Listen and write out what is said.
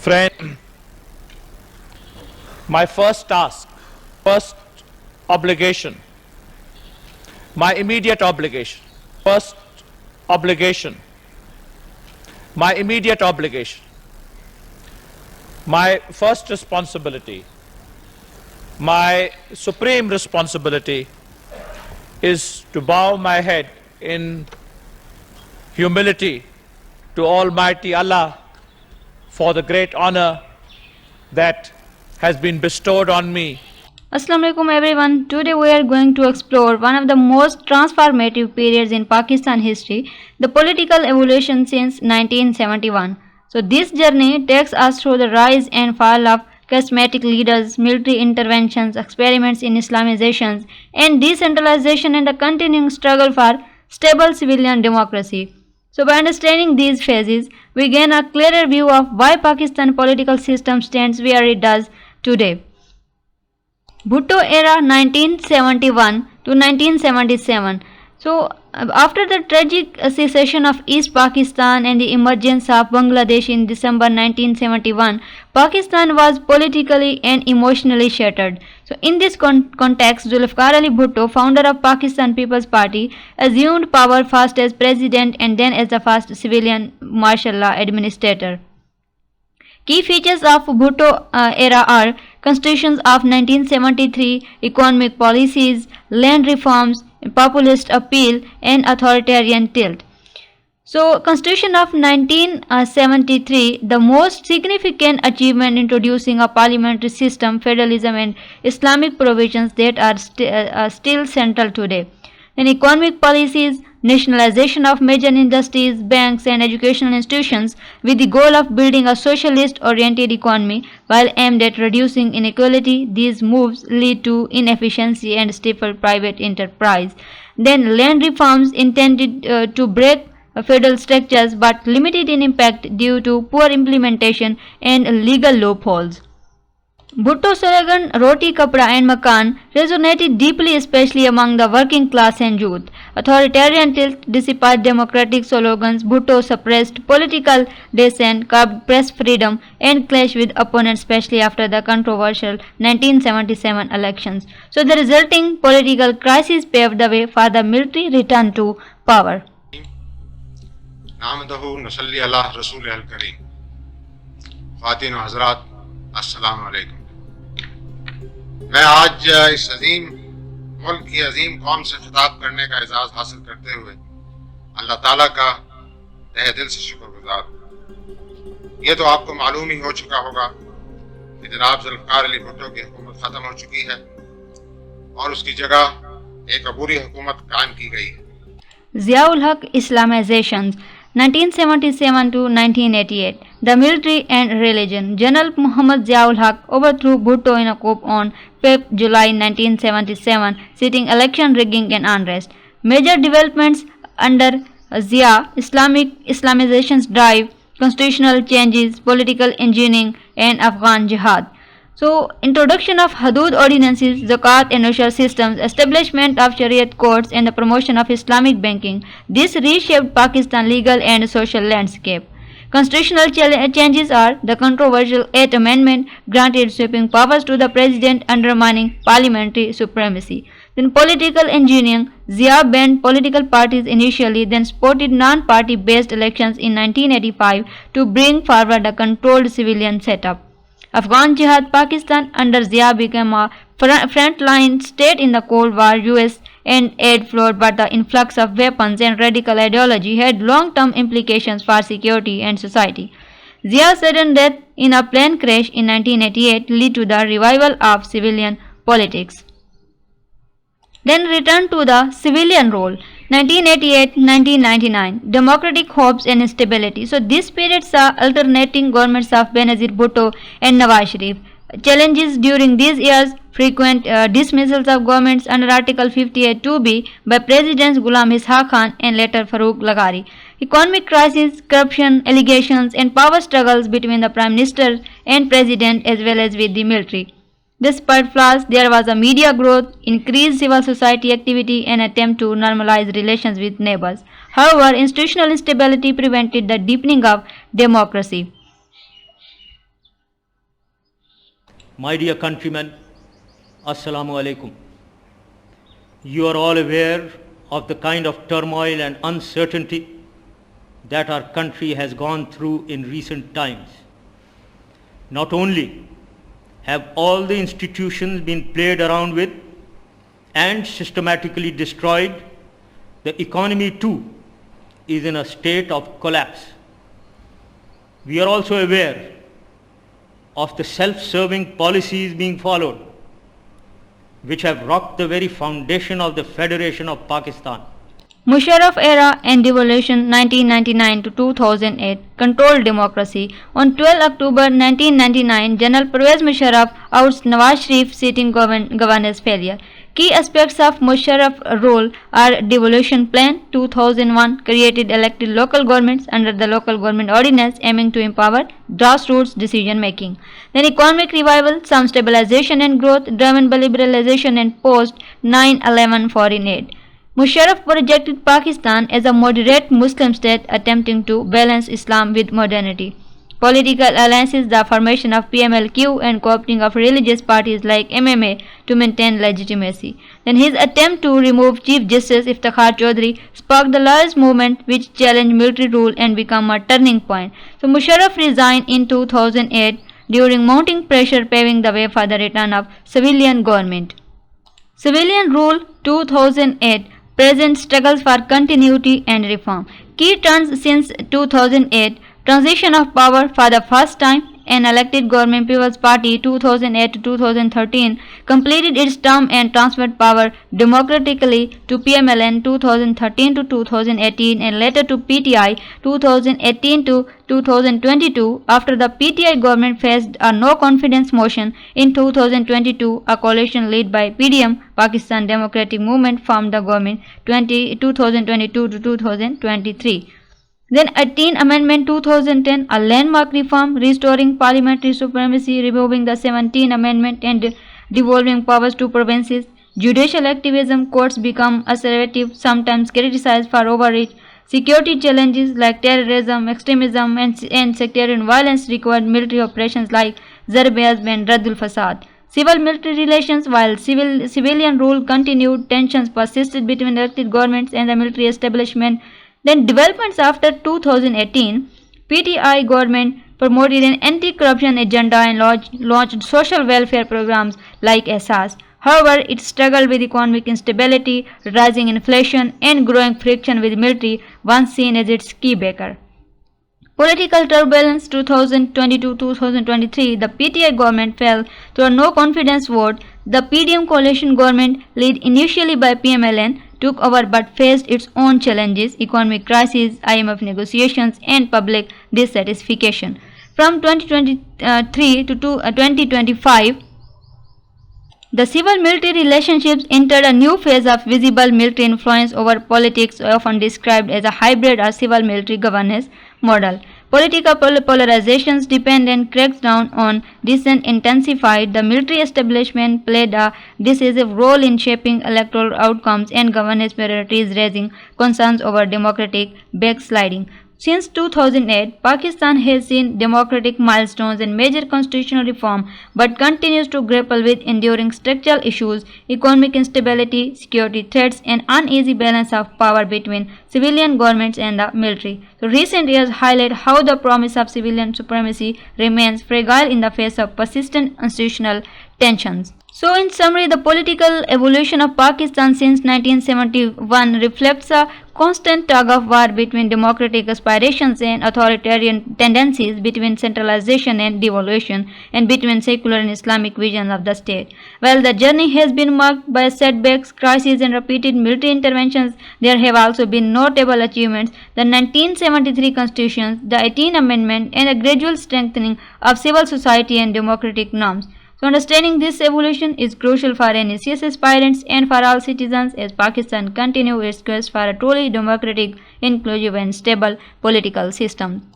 Friend, my first task, first obligation, my immediate obligation, first obligation, my immediate obligation, my first responsibility, my supreme responsibility is to bow my head in humility to Almighty Allah for the great honor that has been bestowed on me. Assalamu alaikum everyone. Today we are going to explore one of the most transformative periods in Pakistan history, the political evolution since 1971. So this journey takes us through the rise and fall of charismatic leaders, military interventions, experiments in Islamizations and decentralization, and the continuing struggle for stable civilian democracy. So by understanding these phases, we gain a clearer view of why Pakistan political system stands where it does today. Bhutto era 1971 to 1977. So after the tragic secession of East Pakistan and the emergence of Bangladesh in December 1971, Pakistan was politically and emotionally shattered. So in this context, Zulfikar Ali Bhutto, founder of Pakistan People's Party, assumed power first as president and then as the first civilian martial law administrator. Key features of Bhutto era are constitutions of 1973, economic policies, land reforms, populist appeal, and authoritarian tilt. So, Constitution of 1973, the most significant achievement introducing a parliamentary system, federalism, and Islamic provisions that are still central today. Then economic policies, nationalization of major industries, banks, and educational institutions with the goal of building a socialist-oriented economy while aimed at reducing inequality. These moves lead to inefficiency and stifle private enterprise. Then land reforms intended to break federal structures but limited in impact due to poor implementation and legal loopholes. Bhutto's slogan Roti, Kapda and Makan resonated deeply, especially among the working class and youth. Authoritarian tilt despite democratic slogans, Bhutto suppressed political dissent, curbed press freedom, and clashed with opponents, especially after the controversial 1977 elections. So the resulting political crisis paved the way for the military return to power. नामदहु नसल्ली अला रसूल अल करीम ख़वातीन व हज़रात अस्सलामु अलैकुम। मैं आज इस अजीम मुल्क की अजीम कौम से खिताब करने का एजाज़ हासिल करते हुए अल्लाह ताला का तहे दिल से शुक्रगुजार हूँ। ये तो आपको मालूम ही हो चुका होगा कि जनाब जुल्फ़िकार अली भुट्टो की हुकूमत ख़त्म हो चुकी है और उसकी जगह एक अबूरी हुकूमत कायम की गई है। ज़ियाउल हक Islamizations 1977 to 1988. The military and religion. General Muhammad Ziaul Haq overthrew Bhutto in a coup on 5th July 1977, citing election rigging and unrest. Major developments under Zia: Islamization's drive, constitutional changes, political engineering, and Afghan jihad. So, introduction of Hudud ordinances, zakat and social systems, establishment of Shariat courts, and the promotion of Islamic banking. This reshaped Pakistan's legal and social landscape. Constitutional changes are the controversial 8th Amendment granted sweeping powers to the president, undermining parliamentary supremacy. Then political engineering, Zia banned political parties initially, then supported non-party based elections in 1985 to bring forward a controlled civilian setup. Afghan Jihad. Pakistan under Zia became a frontline state in the Cold War. US and aid flowed, but the influx of weapons and radical ideology had long-term implications for security and society. Zia's sudden death in a plane crash in 1988 led to the revival of civilian politics. Then return to the civilian role. 1988-1999, democratic hopes and instability. So this period saw alternating governments of Benazir Bhutto and Nawaz Sharif. Challenges during these years: frequent dismissals of governments under Article 58(2)(b) by Presidents Ghulam Ishaq Khan and later Farooq Lagari. Economic crisis, corruption allegations, and power struggles between the Prime Minister and President as well as with the military. Despite flaws, there was a media growth, increased civil society activity, and attempt to normalize relations with neighbors. However, institutional instability prevented the deepening of democracy. My dear countrymen, Assalamu alaikum. You are all aware of the kind of turmoil and uncertainty that our country has gone through in recent times. Not only have all the institutions been played around with and systematically destroyed, the economy too is in a state of collapse. We are also aware of the self-serving policies being followed, which have rocked the very foundation of the Federation of Pakistan. Musharraf era and devolution 1999 to 2008 controlled democracy. On 12 October 1999, General Pervez Musharraf outs Nawaz Sharif citing governance failure. Key aspects of Musharraf's rule are devolution plan 2001 created elected local governments under the local government ordinance aiming to empower grassroots decision making. Then economic revival, some stabilization and growth driven by liberalization and post 9/11 foreign aid. Musharraf projected Pakistan as a moderate Muslim state attempting to balance Islam with modernity. Political alliances, the formation of PMLQ and co-opting of religious parties like MMA to maintain legitimacy. Then his attempt to remove Chief Justice Iftikhar Chaudhry sparked the largest movement which challenged military rule and became a turning point. So Musharraf resigned in 2008 during mounting pressure, paving the way for the return of civilian government. Civilian rule 2008 present struggles for continuity and reform. Key turns since 2008. Transition of power for the first time. An elected government, People's Party 2008 to 2013 completed its term and transferred power democratically to PMLN 2013 to 2018 and later to PTI 2018 to 2022. After the PTI government faced a no confidence motion in 2022, a coalition led by PDM, Pakistan Democratic Movement, formed the government 2022 to 2023. Then 18 Amendment 2010, a landmark reform restoring parliamentary supremacy, removing the 17th Amendment and devolving powers to provinces. Judicial activism, courts become assertive, sometimes criticized for overreach. Security challenges like terrorism, extremism and sectarian violence required military operations like Zarb Azb and Raddul Fasad. Civil-military relations, while civilian rule continued, tensions persisted between elected governments and the military establishment. Then developments after 2018, PTI government promoted an anti-corruption agenda and launched social welfare programs like Ehsaas. However, it struggled with economic instability, rising inflation and growing friction with military, once seen as its key backer. Political turbulence 2022-2023, the PTI government fell through a no-confidence vote. The PDM coalition government, led initially by PMLN, took over but faced its own challenges, economic crisis, IMF negotiations and public dissatisfaction. From 2023 to 2025, the civil-military relationships entered a new phase of visible military influence over politics, often described as a hybrid or civil-military governance model. Political polarizations deepened and crackdown on dissent intensified. The military establishment played a decisive role in shaping electoral outcomes and governance priorities, raising concerns over democratic backsliding. Since 2008, Pakistan has seen democratic milestones and major constitutional reform, but continues to grapple with enduring structural issues, economic instability, security threats, and uneasy balance of power between civilian governments and the military. So recent years highlight how the promise of civilian supremacy remains fragile in the face of persistent institutional tensions. So in summary, the political evolution of Pakistan since 1971 reflects a constant tug-of-war between democratic aspirations and authoritarian tendencies, between centralization and devolution, and between secular and Islamic visions of the state. While the journey has been marked by setbacks, crises and repeated military interventions, there have also been notable achievements: the 1973 Constitution, the 18th Amendment, and a gradual strengthening of civil society and democratic norms. So understanding this evolution is crucial for NECS aspirants and for all citizens as Pakistan continues its quest for a truly democratic, inclusive and stable political system.